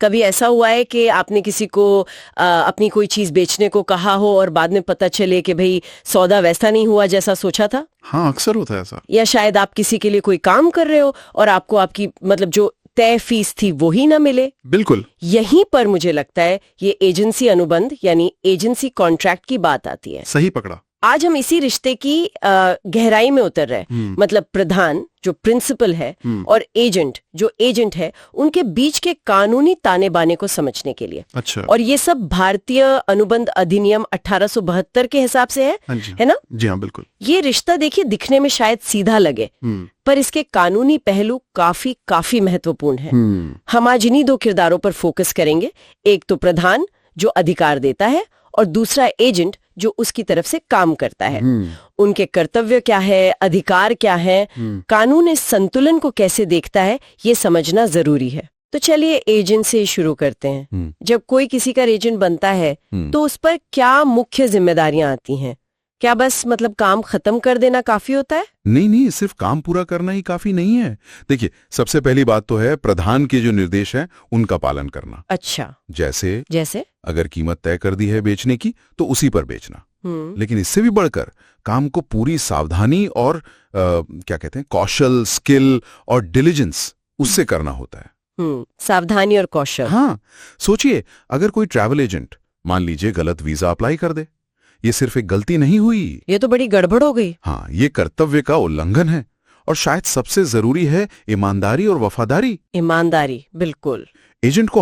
कभी ऐसा हुआ है कि आपने किसी को अपनी कोई चीज बेचने को कहा हो और बाद में पता चले कि भाई सौदा वैसा नहीं हुआ जैसा सोचा था? हाँ, अक्सर होता है ऐसा। या शायद आप किसी के लिए कोई काम कर रहे हो और आपको आपकी मतलब जो तय फीस थी वो ही ना मिले। बिल्कुल। यहीं पर मुझे लगता है ये एजेंसी अनुबंध यानी एजेंसी कॉन्ट्रैक्ट की बात आती है। सही पकड़ा। आज हम इसी रिश्ते की गहराई में उतर रहे हैं। मतलब प्रधान जो प्रिंसिपल है और एजेंट जो एजेंट है, उनके बीच के कानूनी ताने बाने को समझने के लिए। अच्छा। और ये सब भारतीय अनुबंध अधिनियम 1872 के हिसाब से है ना? जी हाँ, बिल्कुल। ये रिश्ता देखिए दिखने में शायद सीधा लगे, पर इसके कानूनी पहलू काफी महत्वपूर्ण है। हम आज इन्हीं दो किरदारों पर फोकस करेंगे। एक तो प्रधान जो अधिकार देता है और दूसरा एजेंट जो उसकी तरफ से काम करता है। उनके कर्तव्य क्या है, अधिकार क्या है, कानून इस संतुलन को कैसे देखता है, ये समझना जरूरी है। तो चलिए एजेंट से शुरू करते हैं। जब कोई किसी का एजेंट बनता है तो उस पर क्या मुख्य जिम्मेदारियां आती हैं? क्या बस मतलब काम खत्म कर देना काफी होता है? नहीं, सिर्फ काम पूरा करना ही काफी नहीं है। देखिए, सबसे पहली बात तो है प्रधान के जो निर्देश हैं उनका पालन करना। अच्छा। जैसे अगर कीमत तय कर दी है बेचने की तो उसी पर बेचना। लेकिन इससे भी बढ़कर काम को पूरी सावधानी और क्या कहते हैं, कौशल, स्किल और डिलिजेंस उससे करना होता है। सावधानी और कौशल। हाँ, सोचिए अगर कोई ट्रैवल एजेंट मान लीजिए गलत वीजा अप्लाई कर दे, ये सिर्फ एक गलती नहीं हुई, ये तो बड़ी गड़बड़ हो गई। हाँ, ये कर्तव्य का उल्लंघन है। और शायद सबसे जरूरी है ईमानदारी और वफादारी। ईमानदारी, बिल्कुल। एजेंट को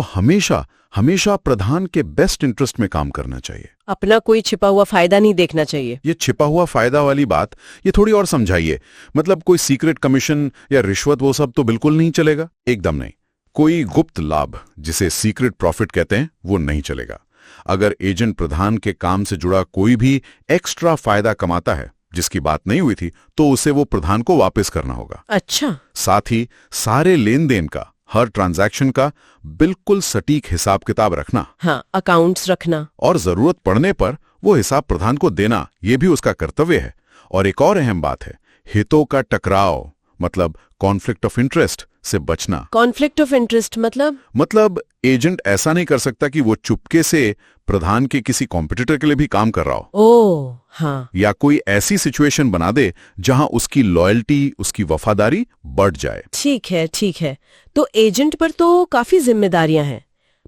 हमेशा प्रधान के बेस्ट इंटरेस्ट में काम करना चाहिए। अपना कोई छिपा हुआ फायदा नहीं देखना चाहिए। ये छिपा हुआ फायदा वाली बात ये थोड़ी और समझाइए। मतलब कोई सीक्रेट कमीशन या रिश्वत वो सब तो बिल्कुल नहीं चलेगा, एकदम नहीं। कोई गुप्त लाभ जिसे सीक्रेट प्रॉफिट कहते हैं वो नहीं चलेगा। अगर एजेंट प्रधान के काम से जुड़ा कोई भी एक्स्ट्रा फायदा कमाता है जिसकी बात नहीं हुई थी तो उसे वो प्रधान को वापस करना होगा। अच्छा। साथ ही सारे लेन देन का, हर ट्रांजैक्शन का बिल्कुल सटीक हिसाब किताब रखना। हाँ, अकाउंट्स रखना। और जरूरत पड़ने पर वो हिसाब प्रधान को देना, ये भी उसका कर्तव्य है। और एक और अहम बात है, हितों का टकराव मतलब कॉन्फ्लिक्ट ऑफ इंटरेस्ट से बचना। कॉन्फ्लिक्ट ऑफ इंटरेस्ट मतलब एजेंट ऐसा नहीं कर सकता कि वो चुपके से प्रधान के किसी कॉम्पिटिटर के लिए भी काम कर रहा हो। ओह, हाँ। या कोई ऐसी सिचुएशन बना दे जहां उसकी लॉयल्टी, उसकी वफादारी बढ़ जाए। ठीक है। तो एजेंट पर तो काफी जिम्मेदारियां हैं,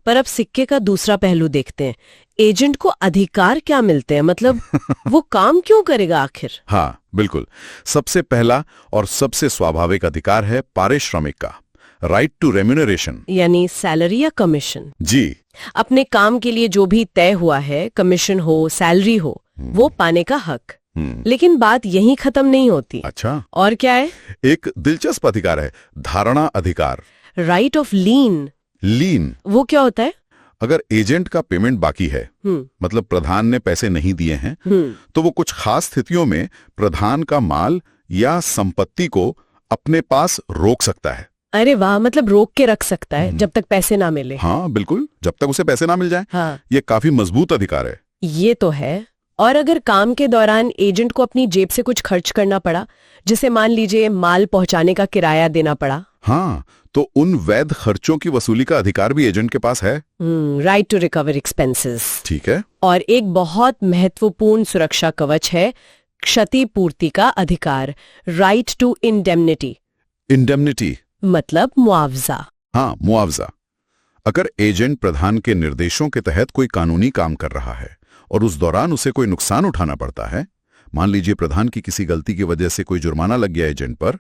पर अब सिक्के का दूसरा पहलू देखते हैं। एजेंट को अधिकार क्या मिलते हैं? मतलब वो काम क्यों करेगा आखिर? हाँ, बिल्कुल। सबसे पहला और सबसे स्वाभाविक अधिकार है पारिश्रमिक का, राइट टू रेम्यूनरेशन, यानी सैलरी या कमीशन। जी। अपने काम के लिए जो भी तय हुआ है, कमीशन हो, सैलरी हो, वो पाने का हक। लेकिन बात यहीं खत्म नहीं होती। अच्छा। और क्या है? एक दिलचस्प अधिकार है, धारणा अधिकार, राइट ऑफ लीन। वो क्या होता है? अगर एजेंट का पेमेंट बाकी है, मतलब प्रधान ने पैसे नहीं दिए हैं, तो वो कुछ खास स्थितियों में प्रधान का माल या संपत्ति को अपने पास रोक सकता है। अरे वाह, मतलब रोक के रख सकता है जब तक पैसे ना मिले। हाँ, बिल्कुल, जब तक उसे पैसे ना मिल जाए। हाँ। ये काफी मजबूत अधिकार है। ये तो है। और अगर काम के दौरान एजेंट को अपनी जेब से कुछ खर्च करना पड़ा, जिसे मान लीजिए माल पहुंचाने का किराया देना पड़ा, हाँ, तो उन वैध खर्चों की वसूली का अधिकार भी एजेंट के पास है। Right to recover expenses. ठीक है। और एक बहुत महत्वपूर्ण सुरक्षा कवच है क्षतिपूर्ति का अधिकार, राइट टू इंडेमनिटी मतलब मुआवजा। हाँ, मुआवजा। अगर एजेंट प्रधान के निर्देशों के तहत कोई कानूनी काम कर रहा है और उस दौरान उसे कोई नुकसान उठाना पड़ता है, मान लीजिए प्रधान की किसी गलती की वजह से कोई जुर्माना लग गया एजेंट पर,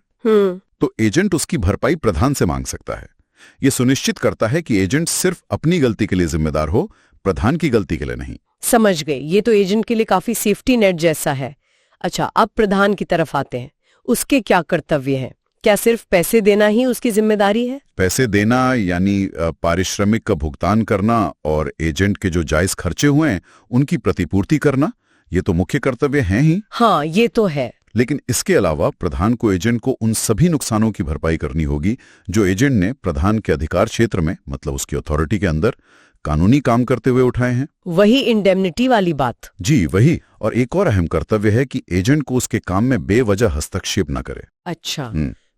तो एजेंट उसकी भरपाई प्रधान से मांग सकता है। यह सुनिश्चित करता है कि एजेंट सिर्फ अपनी गलती के लिए जिम्मेदार हो, प्रधान की गलती के लिए नहीं। समझ गए, ये तो एजेंट के लिए काफी सेफ्टी नेट जैसा है। अच्छा, अब प्रधान की तरफ आते हैं। उसके क्या कर्तव्य हैं? क्या सिर्फ पैसे देना ही उसकी जिम्मेदारी है? पैसे देना यानी पारिश्रमिक का भुगतान करना और एजेंट के जो जायज खर्चे हुए हैं उनकी प्रतिपूर्ति करना, ये तो मुख्य कर्तव्य हैं ही। हाँ, ये तो है। लेकिन इसके अलावा प्रधान को एजेंट को उन सभी नुकसानों की भरपाई करनी होगी जो एजेंट ने प्रधान के अधिकार क्षेत्र में, मतलब उसकी अथॉरिटी के अंदर, कानूनी काम करते हुए उठाए हैं। वही इंडेमनिटी वाली बात। जी, वही। और एक और अहम कर्तव्य है कि एजेंट को उसके काम में बेवजह हस्तक्षेप न करे। अच्छा,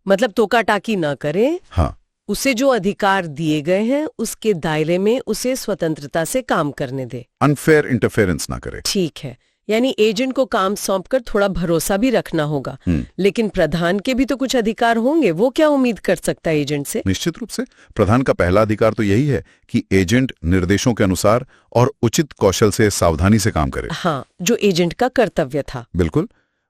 मतलब तोका टाकी न करे। हाँ, उसे जो अधिकार दिए गए हैं उसके दायरे में उसे स्वतंत्रता से काम करने दे। अनफेयर इंटरफेरेंस ना करे। ठीक है, यानी एजेंट को काम सौंपकर थोड़ा भरोसा भी रखना होगा। लेकिन प्रधान के भी तो कुछ अधिकार होंगे, वो क्या उम्मीद कर सकता है एजेंट से? निश्चित रूप से प्रधान का पहला अधिकार तो यही है कि एजेंट निर्देशों के अनुसार और उचित कौशल से सावधानी से काम करे। हाँ, जो एजेंट का कर्तव्य था। बिल्कुल।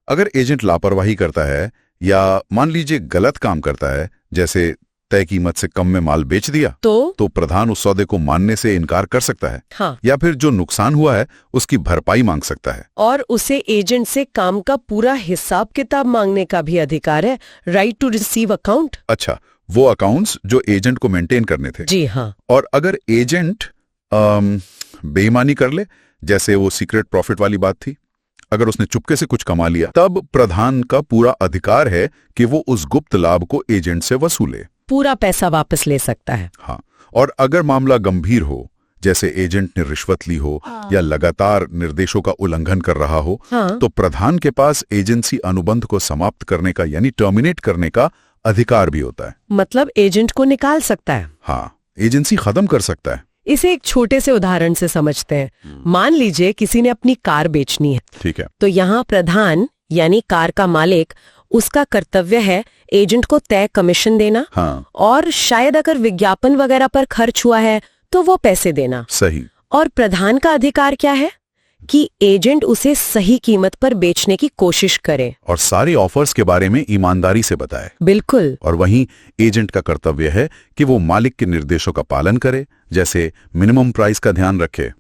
अगर एजेंट लापरवाही करता है या मान लीजिए गलत काम करता है, जैसे तय कीमत से कम में माल बेच दिया, तो प्रधान उस सौदे को मानने से इनकार कर सकता है। हाँ। या फिर जो नुकसान हुआ है उसकी भरपाई मांग सकता है। और उसे एजेंट से काम का पूरा हिसाब किताब मांगने का भी अधिकार है, राइट टू रिसीव अकाउंट। अच्छा, वो अकाउंट्स जो एजेंट को मेंटेन करने थे। जी हाँ। और अगर एजेंट बेईमानी कर ले, जैसे वो सीक्रेट प्रॉफिट वाली बात थी, अगर उसने चुपके से कुछ कमा लिया, तब प्रधान का पूरा अधिकार है कि वो उस गुप्त लाभ को एजेंट से वसूले, पूरा पैसा वापस ले सकता है। हाँ। और अगर मामला गंभीर हो, जैसे एजेंट ने रिश्वत ली हो या लगातार निर्देशों का उल्लंघन कर रहा हो, तो प्रधान के पास एजेंसी अनुबंध को समाप्त करने का यानी टर्मिनेट करने का अधिकार भी होता है। मतलब एजेंट को निकाल सकता है। हाँ, एजेंसी खत्म कर सकता है। इसे एक छोटे से उदाहरण से समझते हैं। मान लीजिए किसी ने अपनी कार बेचनी है। ठीक है। तो यहाँ प्रधान यानी कार का मालिक, उसका कर्तव्य है एजेंट को तय कमीशन देना। हाँ। और शायद अगर विज्ञापन वगैरह पर खर्च हुआ है तो वो पैसे देना। सही। और प्रधान का अधिकार क्या है कि एजेंट उसे सही कीमत पर बेचने की कोशिश करे और सारे ऑफर्स के बारे में ईमानदारी से बताए। बिल्कुल। और वहीं एजेंट का कर्तव्य है कि वो मालिक के निर्देशों का पालन करे, जैसे मिनिमम प्राइस का ध्यान रखे,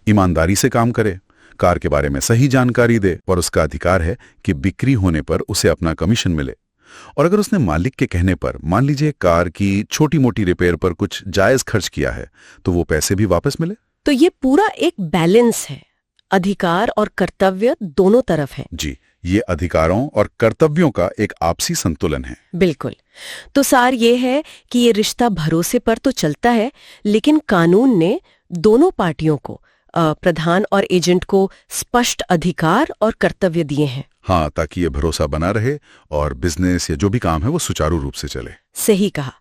ईमानदारी से काम करे, कार के बारे में सही जानकारी दे, और उसका अधिकार है कि बिक्री होने पर उसे अपना कमीशन मिले। और अगर उसने मालिक के कहने पर मान लीजिए कार की छोटी मोटी रिपेयर पर कुछ जायज खर्च किया है, तो वो पैसे भी वापस मिले। तो ये पूरा एक बैलेंस है, अधिकार और कर्तव्य दोनों तरफ है। जी, ये अधिकारों और कर्तव्यों का एक आपसी संतुलन है। बिल्कुल। तो सार ये है कि ये रिश्ता भरोसे पर तो चलता है, लेकिन कानून ने दोनों पार्टियों को, प्रधान और एजेंट को, स्पष्ट अधिकार और कर्तव्य दिए हैं। हाँ, ताकि ये भरोसा बना रहे और बिजनेस या जो भी काम है वो सुचारू रूप से चले। सही कहा।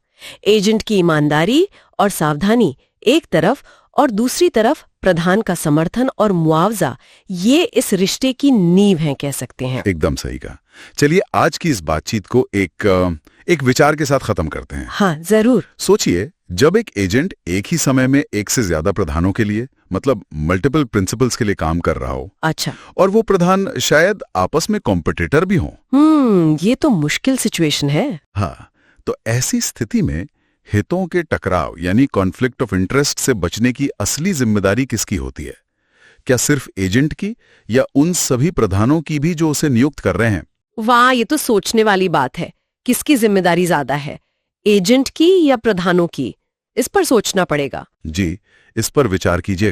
एजेंट की ईमानदारी और सावधानी एक तरफ और दूसरी तरफ प्रधान का समर्थन और मुआवजा, ये इस रिश्ते की नींव है, कह सकते हैं। एकदम सही कहा। चलिए आज की इस बातचीत को एक विचार के साथ खत्म करते हैं। हाँ, जरूर। सोचिए, जब एक एजेंट एक ही समय में एक से ज्यादा प्रधानों के लिए, मतलब मल्टीपल प्रिंसिपल्स के लिए काम कर रहा हो। अच्छा। और वो प्रधान शायद आपस में कॉम्पिटिटर भी हों। ये तो मुश्किल सिचुएशन है। हाँ, तो ऐसी स्थिति में हितों के टकराव यानी कॉन्फ्लिक्ट ऑफ इंटरेस्ट से बचने की असली जिम्मेदारी किसकी होती है? क्या सिर्फ एजेंट की या उन सभी प्रधानों की भी जो उसे नियुक्त कर रहे हैं? वाह, ये तो सोचने वाली बात है। किसकी जिम्मेदारी ज्यादा है, एजेंट की या प्रधानों की? इस पर सोचना पड़ेगा। जी, इस पर विचार कीजिएगा।